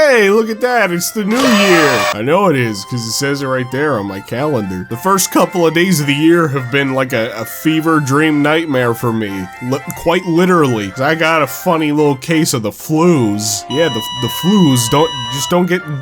Hey, look at that, it's the new year. I know it is, because it says it right there on my calendar. The first couple of days of the year have been like a fever dream nightmare for me. Quite literally. I got a funny little case of the flus. Yeah, the flus.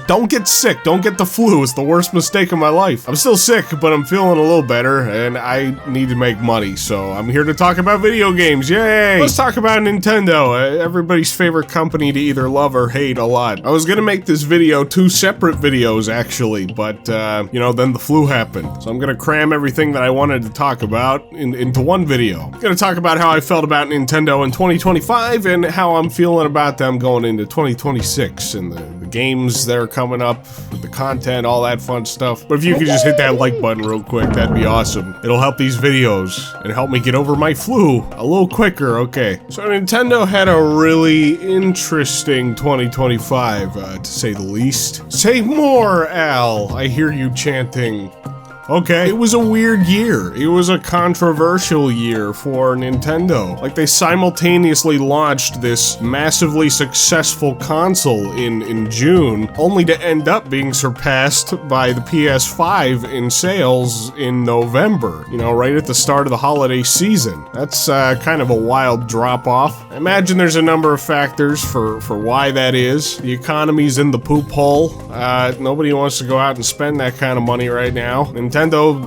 Don't get sick. Don't get the flu. It's the worst mistake of my life. I'm still sick, but I'm feeling a little better, and I need to make money, so I'm here to talk about video games. Yay! Let's talk about Nintendo, everybody's favorite company to either love or hate a lot. I was gonna make this video 2 separate videos, actually, but, you know, then the flu happened. So I'm gonna cram everything that I wanted to talk about into one video. I'm gonna talk about how I felt about Nintendo in 2025 and how I'm feeling about them going into 2026 and the games that are coming up, the content, all that fun stuff. But if you could just hit that like button real quick, that'd be awesome. It'll help these videos and help me get over my flu a little quicker, okay. So Nintendo had a really interesting 2025, to say the least. Say more, Al, I hear you chanting. Okay, it was a weird year. It was a controversial year for Nintendo. Like, they simultaneously launched this massively successful console in June, only to end up being surpassed by the PS5 in sales in November, you know, right at the start of the holiday season. That's kind of a wild drop-off. I imagine there's a number of factors for why that is. The economy's in the poop hole. Nobody wants to go out and spend that kind of money right now. Nintendo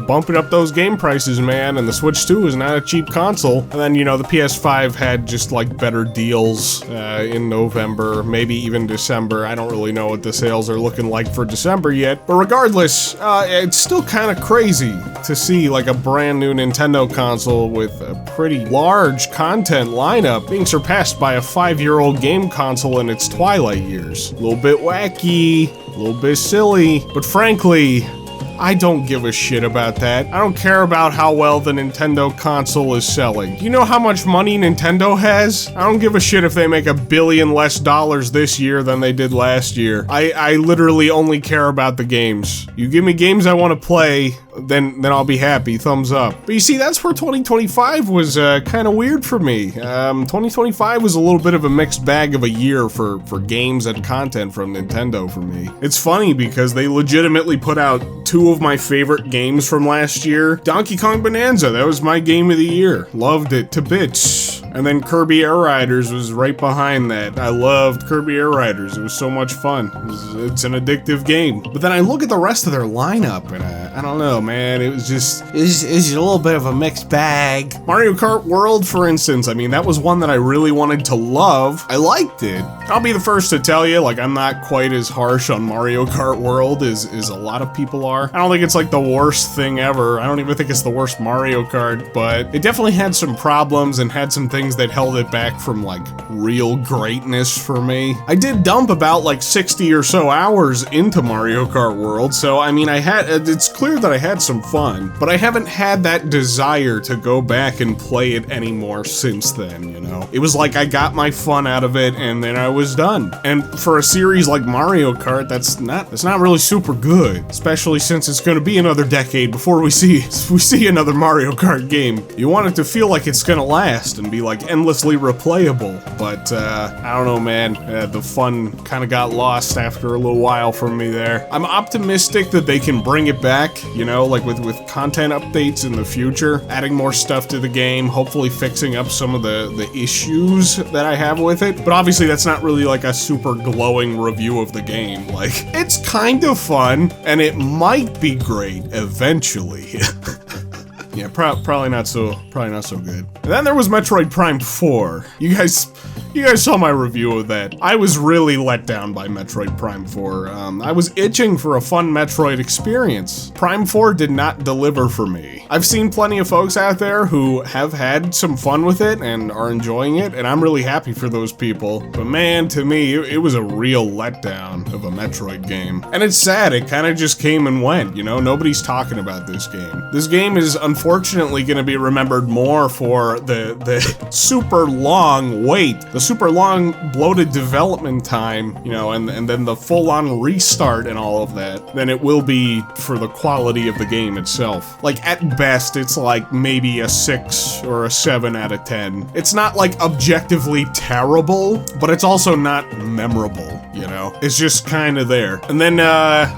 bumping up those game prices, man, and the Switch 2 is not a cheap console. And then, you know, the PS5 had just, like, better deals in November, maybe even December. I don't really know what the sales are looking like for December yet. But regardless, it's still kind of crazy to see, like, a brand new Nintendo console with a pretty large content lineup being surpassed by a 5-year-old game console in its twilight years. A little bit wacky, a little bit silly, but frankly, I don't give a shit about that. I don't care about how well the Nintendo console is selling. Do you know how much money Nintendo has? I don't give a shit if they make $1 billion less this year than they did last year. I literally only care about the games. You give me games I want to play, then I'll be happy. Thumbs up. But you see, that's where 2025 was kind of weird for me. 2025 was a little bit of a mixed bag of a year for games and content from Nintendo for me. It's funny because they legitimately put out 2 of my favorite games from last year. Donkey Kong Bonanza, that was my game of the year. Loved it to bits. And then Kirby Air Riders was right behind that. I loved Kirby Air Riders. It was so much fun. It's an addictive game. But then I look at the rest of their lineup and I don't know, man. It was just a little bit of a mixed bag. Mario Kart World, for instance, I mean, that was one that I really wanted to love. I liked it. I'll be the first to tell you, like, I'm not quite as harsh on Mario Kart World as a lot of people are. I don't think it's like the worst thing ever. I don't even think it's the worst Mario Kart, but it definitely had some problems and had some things that held it back from, like, real greatness for me. I did dump about, like, 60 or so hours into Mario Kart World, so, I mean, it's clear that I had some fun, but I haven't had that desire to go back and play it anymore since then, you know? It was like I got my fun out of it, and then I was done. And for a series like Mario Kart, that's not really super good, especially since it's gonna be another decade before we see another Mario Kart game. You want it to feel like it's gonna last and be, like, endlessly replayable, but, I don't know, man. The fun kind of got lost after a little while for me there. I'm optimistic that they can bring it back, you know, like with content updates in the future, adding more stuff to the game, hopefully fixing up some of the issues that I have with it. But obviously that's not really like a super glowing review of the game. Like, it's kind of fun, and it might be great eventually. Yeah, probably not so good. And then there was Metroid Prime 4. You guys saw my review of that. I was really let down by Metroid Prime 4. I was itching for a fun Metroid experience. Prime 4 did not deliver for me. I've seen plenty of folks out there who have had some fun with it and are enjoying it, and I'm really happy for those people. But man, to me, it was a real letdown of a Metroid game. And it's sad, it kind of just came and went, you know? Nobody's talking about this game. This game is unfortunately going to be remembered more for the super long wait. The the super long bloated development time, you know, and then the full-on restart and all of that, than it will be for the quality of the game itself. Like, at best, it's like maybe a 6 or a 7 out of 10. It's not like objectively terrible, but it's also not memorable, you know? It's just kind of there. And then,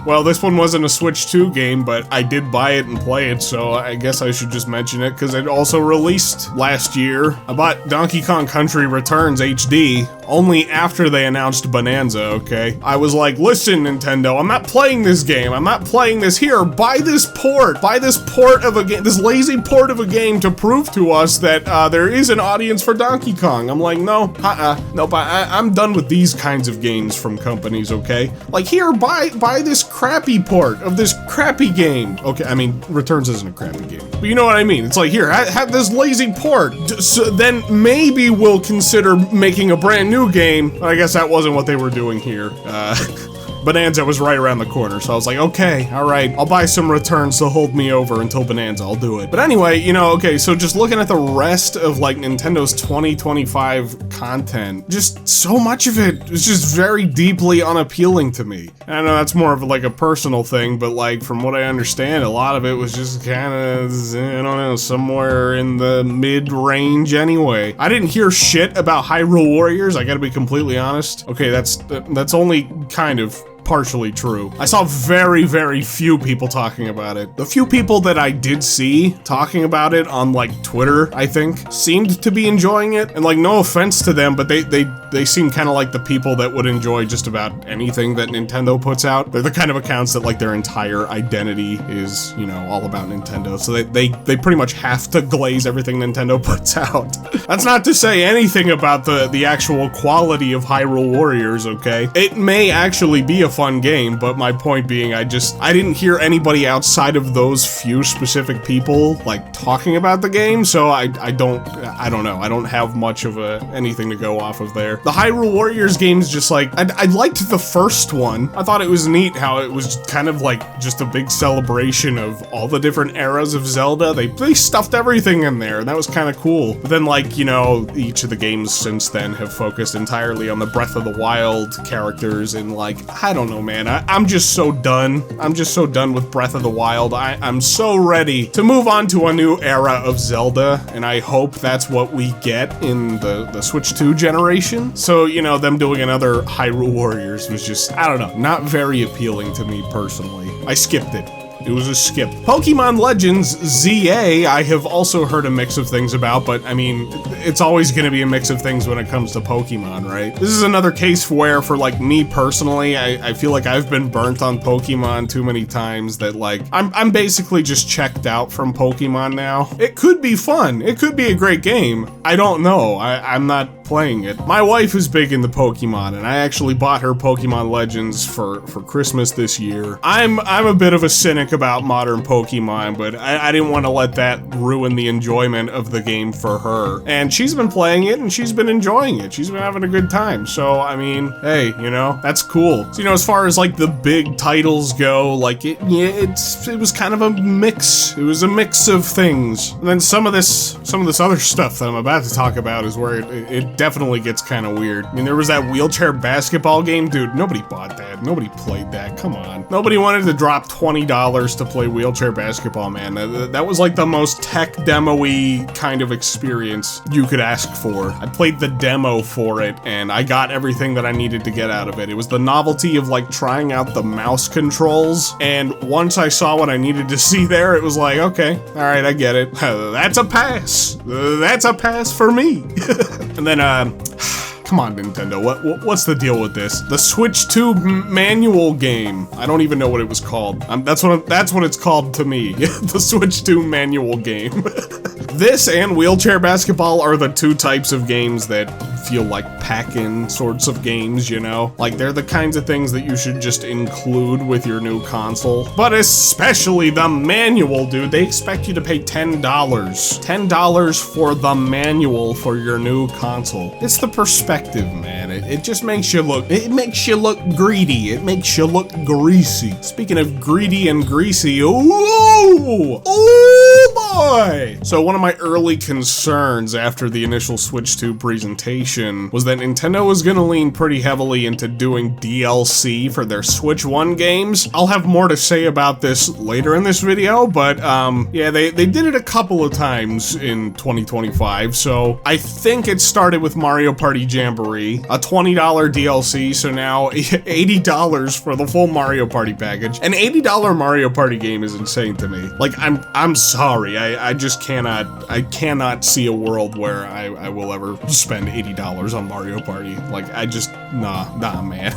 well, this one wasn't a Switch 2 game, but I did buy it and play it, so I guess I should just mention it, because it also released last year. I bought Donkey Kong Country Returns HD only after they announced Bonanza, okay? I was like, listen, Nintendo, I'm not playing this game. I'm not playing this here. Buy this port. Buy this port of a game, this lazy port of a game to prove to us that there is an audience for Donkey Kong. I'm like, no, nope, I'm done with these kinds of games from companies, okay? Like, here, buy this crappy port of this crappy game. Okay, I mean, Returns isn't a crappy game, but you know what I mean. It's like, here, have this lazy port, so then maybe we'll consider making a brand new game. I guess that wasn't what they were doing here. Bonanza was right around the corner, so I was like, okay, alright, I'll buy some Returns to hold me over until Bonanza, I'll do it. But anyway, you know, okay, so just looking at the rest of, like, Nintendo's 2025 content, just so much of it is just very deeply unappealing to me. I know that's more of, like, a personal thing, but, like, from what I understand, a lot of it was just kind of, I don't know, somewhere in the mid-range anyway. I didn't hear shit about Hyrule Warriors, I gotta be completely honest. Okay, that's only kind of partially true. I saw very, very few people talking about it. The few people that I did see talking about it on, like, Twitter, I think, seemed to be enjoying it. And, like, no offense to them, but they seem kind of like the people that would enjoy just about anything that Nintendo puts out. They're the kind of accounts that, like, their entire identity is, you know, all about Nintendo. So they pretty much have to glaze everything Nintendo puts out. That's not to say anything about the actual quality of Hyrule Warriors, okay? It may actually be a fun game, but my point being, I didn't hear anybody outside of those few specific people, like, talking about the game, so I don't know. I don't have much of anything to go off of there. The Hyrule Warriors game's just like, I liked the first one. I thought it was neat how it was kind of like just a big celebration of all the different eras of Zelda. They stuffed everything in there, and that was kind of cool. But then, like, you know, each of the games since then have focused entirely on the Breath of the Wild characters, and, like, I don't know, man. I'm just so done. I'm just so done with Breath of the Wild. I'm so ready to move on to a new era of Zelda, and I hope that's what we get in the Switch 2 generation. So, you know, them doing another Hyrule Warriors was just, I don't know, not very appealing to me personally. I skipped it. It was a skip. Pokemon Legends ZA, I have also heard a mix of things about, but I mean, it's always gonna be a mix of things when it comes to Pokemon, right? This is another case where, for, like, me personally, I feel like I've been burnt on Pokemon too many times that, like, I'm basically just checked out from Pokemon now. It could be fun. It could be a great game. I don't know. I'm not playing it. My wife is big into Pokemon, and I actually bought her Pokemon Legends for Christmas this year. I'm a bit of a cynic about modern Pokemon, but I didn't want to let that ruin the enjoyment of the game for her. And she's been playing it, and she's been enjoying it. She's been having a good time. So, I mean, hey, you know, that's cool. So, you know, as far as, like, the big titles go, like, it was kind of a mix. It was a mix of things. And then some of this other stuff that I'm about to talk about is where it definitely gets kind of weird. I mean, there was that wheelchair basketball game. Dude, nobody bought that. Nobody played that. Come on. Nobody wanted to drop $20 to play wheelchair basketball, man. That was like the most tech demo-y kind of experience you could ask for. I played the demo for it, and I got everything that I needed to get out of it. It was the novelty of, like, trying out the mouse controls, and once I saw what I needed to see there, it was like, okay, alright, I get it. That's a pass. That's a pass for me. And then, come on, Nintendo, what's the deal with this? The Switch 2 manual game. I don't even know what it was called. That's what it's called to me. The Switch 2 manual game. This and wheelchair basketball are the two types of games that feel like pack-in sorts of games, you know? Like, they're the kinds of things that you should just include with your new console. But especially the manual, dude. They expect you to pay $10. $10 for the manual for your new console. It's the perspective, man. It just makes you look, greedy. It makes you look greasy. Speaking of greedy and greasy, ooh, boy! So one of my early concerns after the initial Switch 2 presentation was that Nintendo was gonna lean pretty heavily into doing DLC for their Switch 1 games. I'll have more to say about this later in this video, but yeah, they did it a couple of times in 2025, so I think it started with Mario Party Jamboree, a $20 DLC, so now $80 for the full Mario Party package. An $80 Mario Party game is insane to me. Like, I'm sorry, I just cannot see a world where I will ever spend $80 on Mario Party. Like, nah, man.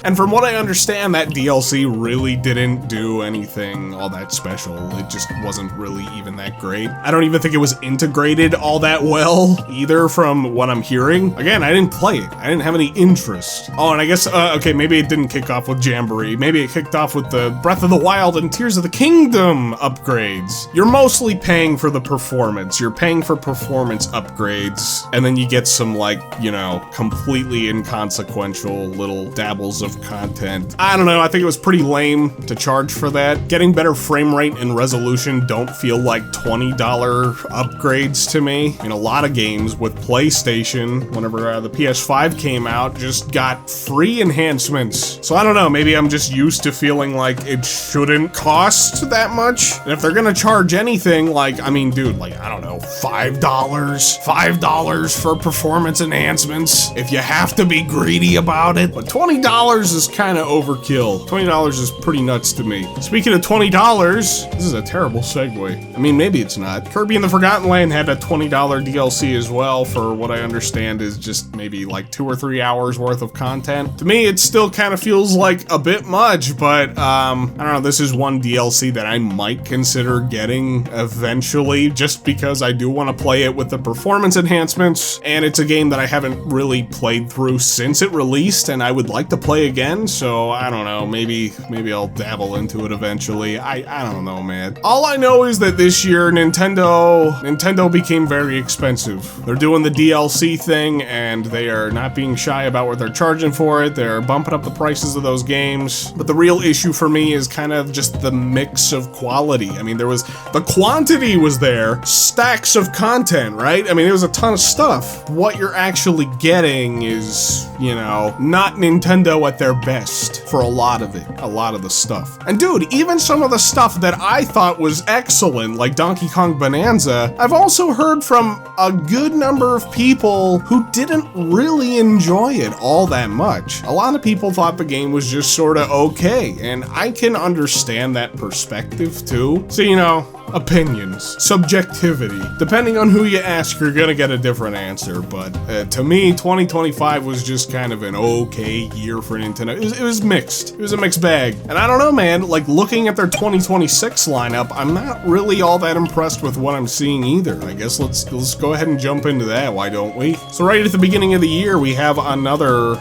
And from what I understand, that DLC really didn't do anything all that special. It just wasn't really even that great. I don't even think it was integrated all that well either, from what I'm hearing. Again, I didn't play it. I didn't have any interest. Oh, and I guess, okay, maybe it didn't kick off with Jamboree. Maybe it kicked off with the Breath of the Wild and Tears of the Kingdom upgrades. You're mostly paying for the performance. You're paying for performance upgrades, and then you get some, like, you know, completely inconsequential little dabbles of content. I don't know, I think it was pretty lame to charge for that. Getting better frame rate and resolution don't feel like $20 upgrades to me. I mean, a lot of games with PlayStation, whenever the PS5 came out, just got free enhancements. So I don't know, maybe I'm just used to feeling like it shouldn't cost that much. And if they're gonna charge anything, like, I mean, dude, like, I don't know, $5 for performance enhancements, if you have to be greedy about it. But $20 is kind of overkill. $20 is pretty nuts to me. Speaking of $20, this is a terrible segue. I mean, maybe it's not. Kirby and the Forgotten Land had a $20 DLC as well, for what I understand is just maybe like 2 or 3 hours worth of content. To me, it still kind of feels like a bit much, but I don't know, this is one DLC that I might consider getting eventually, just because I do want to play it with the performance enhancements, and it's a game that I haven't really played through since it released, and I would like to play again, so I don't know, maybe I'll dabble into it eventually. I don't know, man. All I know is that this year Nintendo became very expensive. They're doing the DLC thing, and they are not being shy about what they're charging for it. They're bumping up the prices of those games, but the real issue for me is kind of just the mix of quality. I mean, the quantity was there, stacks of content, right? I mean, there was a ton of stuff. What you're actually getting is, you know, not Nintendo at their best for a lot of it, a lot of the stuff. And dude, even some of the stuff that I thought was excellent, like Donkey Kong Bonanza, I've also heard from a good number of people who didn't really enjoy it all that much. A lot of people thought the game was just sort of okay, and I can understand that perspective too. So, you know, opinions, subjectivity. Depending on who you ask, you're gonna get a different answer, but to me, 2025 was just kind of an okay year for Nintendo. It was mixed. It was a mixed bag. And I don't know, man, like, looking at their 2026 lineup, I'm not really all that impressed with what I'm seeing either. I guess let's go ahead and jump into that, why don't we? So right at the beginning of the year, we have another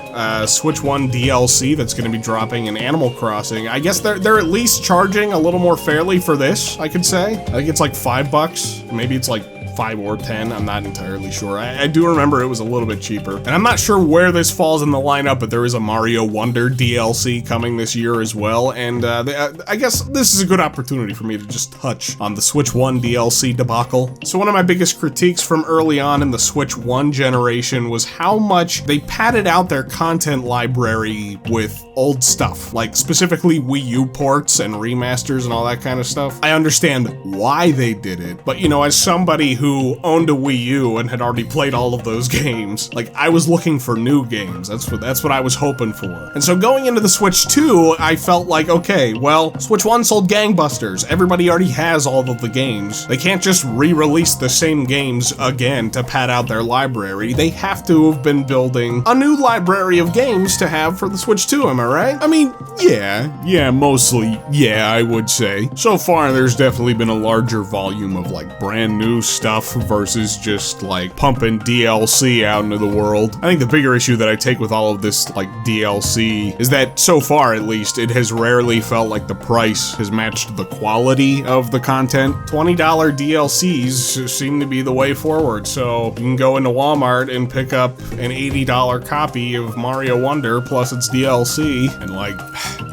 Switch 1 DLC that's gonna be dropping in Animal Crossing. I guess they're at least charging a little more fairly for this, I could say. I think it's like $5, maybe it's like 5 or 10, I'm not entirely sure. I do remember it was a little bit cheaper. And I'm not sure where this falls in the lineup, but there is a Mario Wonder DLC coming this year as well, and I guess this is a good opportunity for me to just touch on the Switch 1 DLC debacle. So one of my biggest critiques from early on in the Switch 1 generation was how much they padded out their content library with old stuff, like specifically Wii U ports and remasters and all that kind of stuff. I understand why they did it, but you know, as somebody who owned a Wii U and had already played all of those games, like, I was looking for new games. That's what I was hoping for. And so going into the Switch 2, I felt like, okay, well, Switch 1 sold gangbusters. Everybody already has all of the games. They can't just re-release the same games again to pad out their library. They have to have been building a new library of games to have for the Switch 2, am I right? I mean, yeah, mostly, yeah, I would say. So far, there's definitely been a larger volume of, like, brand new stuff versus just like pumping DLC out into the world. I think the bigger issue that I take with all of this like DLC is that so far, at least, it has rarely felt like the price has matched the quality of the content. $20 DLCs seem to be the way forward, so you can go into Walmart and pick up an $80 copy of Mario Wonder plus its DLC and, like,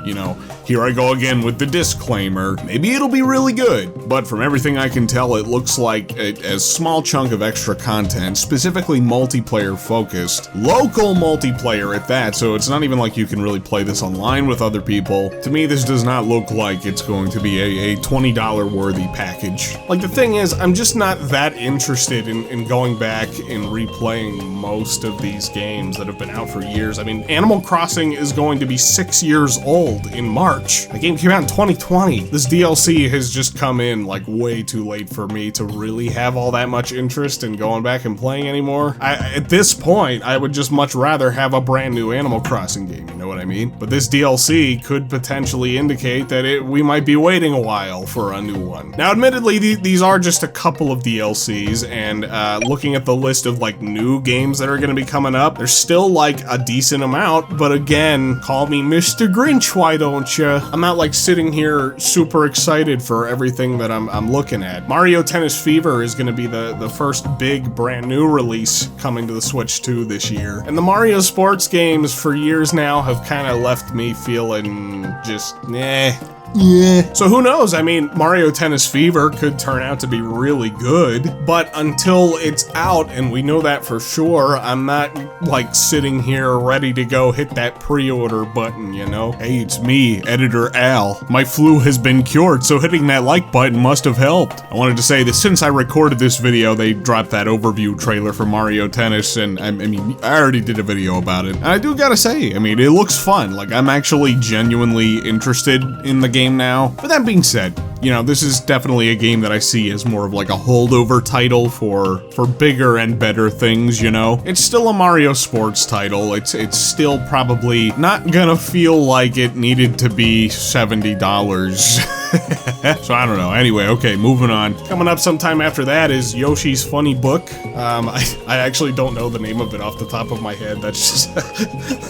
you know, Here I go again with the disclaimer. Maybe it'll be really good, but from everything I can tell, it looks like a small chunk of extra content, specifically multiplayer focused, local multiplayer at that, so it's not even like you can really play this online with other people. To me, this does not look like it's going to be a $20 worthy package. Like, the thing is, I'm just not that interested in going back and replaying most of these games that have been out for years. I mean, Animal Crossing is going to be 6 years old in March. The game came out in 2020. This DLC has just come in like way too late for me to really have all that much interest in going back and playing anymore. At this point, I would just much rather have a brand new Animal Crossing game, you know what I mean? But this DLC could potentially indicate that we might be waiting a while for a new one. Now, admittedly, these are just a couple of DLCs, and looking at the list of like new games that are going to be coming up, there's still like a decent amount, but again, call me Mr. Grinch, why don't you? I'm not like sitting here super excited for everything that I'm looking at. Mario Tennis Fever is going to be the first big brand new release coming to the Switch 2 this year. And the Mario sports games for years now have kind of left me feeling just, yeah. So who knows? I mean, Mario Tennis Fever could turn out to be really good, but until it's out, and we know that for sure, I'm not like sitting here ready to go hit that pre-order button, you know? Hey, it's me, Editor Al. My flu has been cured, so hitting that like button must have helped. I wanted to say that since I recorded this video, they dropped that overview trailer for Mario Tennis, and I mean, I already did a video about it. And I do gotta say, I mean, it looks fun. Like, I'm actually genuinely interested in the game now. But that being said, you know, this is definitely a game that I see as more of like a holdover title for bigger and better things, you know? It's still a Mario sports title. It's still probably not gonna feel like it needed to be $70. So I don't know. Anyway, okay, moving on. Coming up sometime after that is Yoshi's Funny Book. I actually don't know the name of it off the top of my head. That's just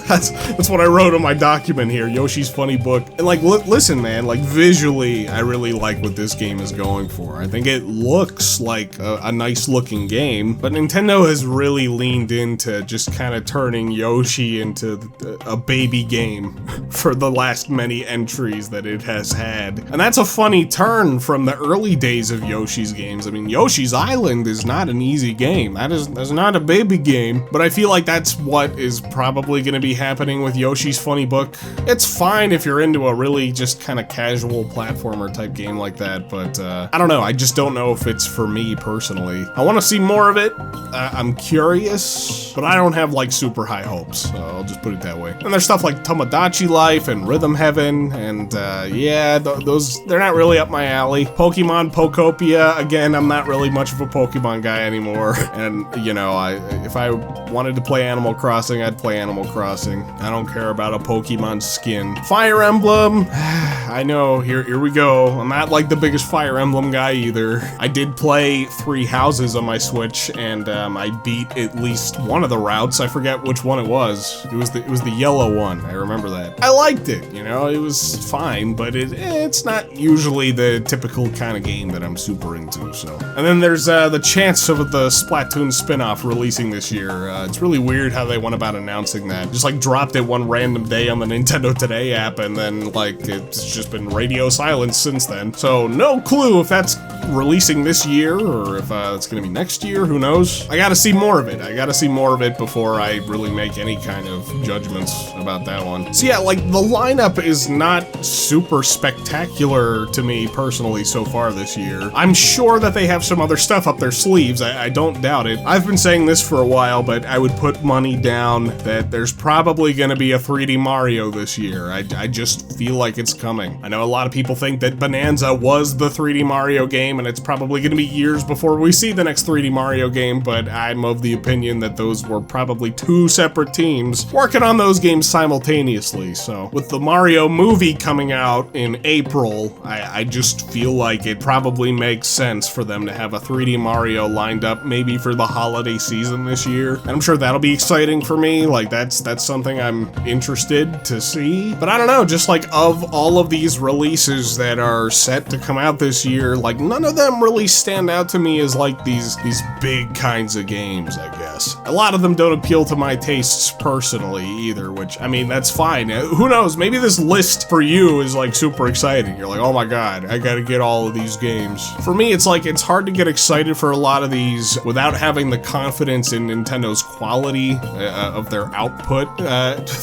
that's what I wrote on my document here. Yoshi's Funny Book. And like, listen, man. Like, visually, I really like what this game is going for. I think it looks like a nice looking game, but Nintendo has really leaned into just kind of turning Yoshi into a baby game for the last many entries that it has had. And that's a funny turn from the early days of Yoshi's games. I mean, Yoshi's Island is not an easy game. That's not a baby game, but I feel like that's what is probably going to be happening with Yoshi's Funny Book. It's fine if you're into a really just kind of casual platformer type game like that, but I don't know. I just don't know if it's for me personally. I want to see more of it. I'm curious, but I don't have like super high hopes, so I'll just put it that way. And there's stuff like Tomodachi Life and Rhythm Heaven, and yeah, those, they're not really up my alley. Pokemon Pokopia, again, I'm not really much of a Pokemon guy anymore, and you know, if I wanted to play Animal Crossing, I'd play Animal Crossing. I don't care about a Pokemon skin. Fire Emblem, I know, here we go. I'm not like the biggest Fire Emblem guy either. I did play 3 Houses on my Switch, and I beat at least one of the routes. I forget which one it was. It was the yellow one. I remember that. I liked it, you know, it was fine, but it's not usually the typical kind of game that I'm super into, so. And then there's the chance of the Splatoon spin-off releasing this year. It's really weird how they went about announcing that. Just like dropped it one random day on the Nintendo Today app, and then like it's just been radio silence since then. So no clue if that's releasing this year or if it's gonna be next year, who knows? I gotta see more of it. I gotta see more of it before I really make any kind of judgments about that one. So yeah, like the lineup is not super spectacular to me personally so far this year. I'm sure that they have some other stuff up their sleeves. I don't doubt it. I've been saying this for a while, but I would put money down that there's probably gonna be a 3D Mario this year. I just feel like it's coming. I know a lot of people think that Bonanza was the 3D Mario game, and it's probably gonna be years before we see the next 3D Mario game, but I'm of the opinion that those were probably 2 separate teams working on those games simultaneously. So with the Mario movie coming out in April, I just feel like it probably makes sense for them to have a 3D Mario lined up maybe for the holiday season this year. And I'm sure that'll be exciting for me. Like that's something I'm interested to see. But I don't know, just like of all of these releases that are set to come out this year, like none of them really stand out to me as like these big kinds of games, I guess. ridiculous. A lot of them don't appeal to my tastes personally either, which, I mean, that's fine. Who knows, maybe this list for you is like super exciting. You're like, oh my god, I gotta get all of these games. For me, it's like, it's hard to get excited for a lot of these without having the confidence in Nintendo's quality of their output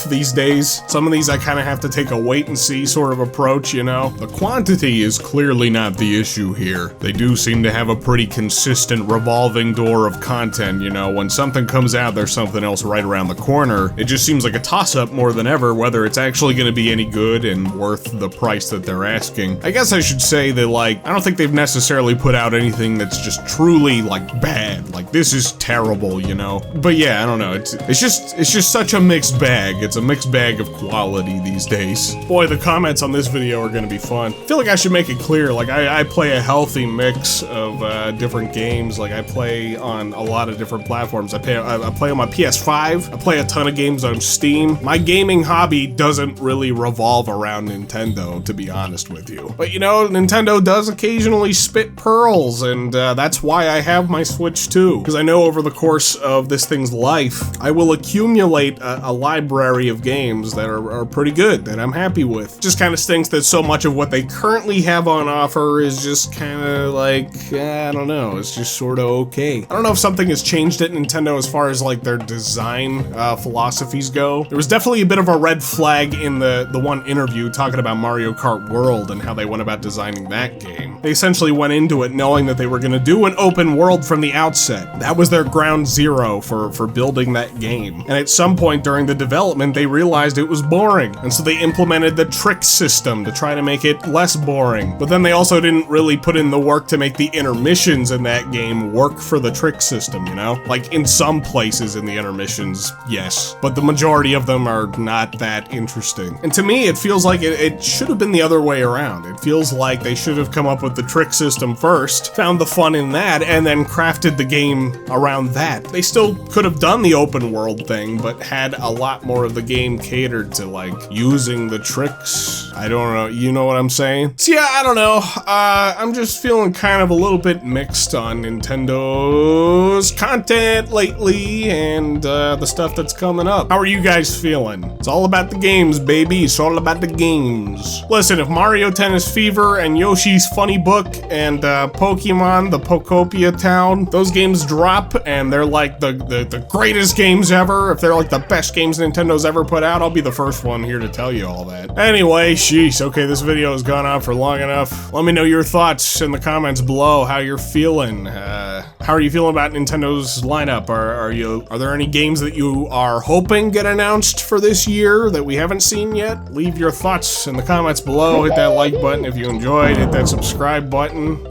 these days. Some of these I kind of have to take a wait and see sort of approach, you know? The quantity is clearly not the issue here. They do seem to have a pretty consistent revolving door of content, you know? When something comes out, there's something else right around the corner. It just seems like a toss-up more than ever whether it's actually going to be any good and worth the price that they're asking. I guess I should say that, like, I don't think they've necessarily put out anything that's just truly, like, bad. Like, this is terrible, you know? But yeah, I don't know. It's just such a mixed bag. It's a mixed bag of quality these days. Boy, the comments on this video are gonna be fun. I feel like I should make it clear, like, I play a healthy mix of different games. Like, I play on a lot of different platforms. I play on my PS5. I play a ton of games on Steam. My gaming hobby doesn't really revolve around Nintendo, to be honest with you. But you know, Nintendo does occasionally spit pearls, and that's why I have my Switch too. Because I know over the course of this thing's life, I will accumulate a library of games that are pretty good, that I'm happy with. Just kind of stinks that so much of what they currently have on offer is just kind of like, I don't know, it's just sort of okay. I don't know if something has changed at Nintendo as far as like their design philosophies go. There was definitely a bit of a red flag in the one interview talking about Mario Kart World and how they went about designing that game. They essentially went into it knowing that they were going to do an open world from the outset. That was their ground zero for building that game. And at some point during the development, they realized it was boring. And so they implemented the trick system to try to make it less boring. But then they also didn't really put in the work to make the intermissions in that game work for the trick system, you know? Like, in some places in the intermissions, yes. But the majority of them are not that interesting. And to me, it feels like it should have been the other way around. It feels like they should have come up with the trick system first, found the fun in that, and then crafted the game around that. They still could have done the open world thing, but had a lot more of the game catered to, like, using the tricks. I don't know, you know what I'm saying? So yeah, I don't know. I'm just feeling kind of a little bit mixed on Nintendo's content lately and the stuff that's coming up. How are you guys feeling? It's all about the games, baby. It's all about the games. Listen, if Mario Tennis Fever and Yoshi's Funny Book and Pokemon, the Pokopia Town, those games drop and they're like the greatest games ever, if they're like the best games Nintendo's ever put out, I'll be the first one here to tell you all that. Anyway, sheesh, okay, this video has gone on for long enough. Let me know your thoughts in the comments below, how you're feeling. How are you feeling about Nintendo's lineup? Are there any games that you are hoping get announced for this year that we haven't seen yet? Leave your thoughts in the comments below. Hit that like button if you enjoyed. Hit that subscribe button.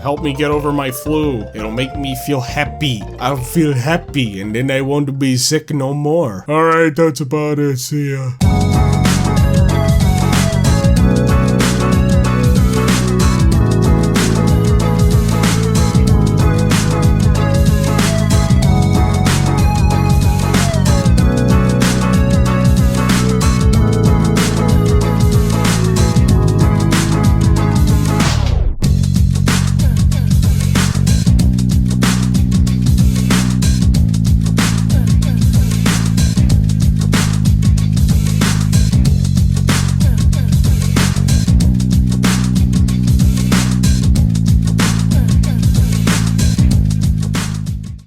Help me get over my flu. It'll make me feel happy. I'll feel happy and then I won't be sick no more. Alright, that's about it. See ya.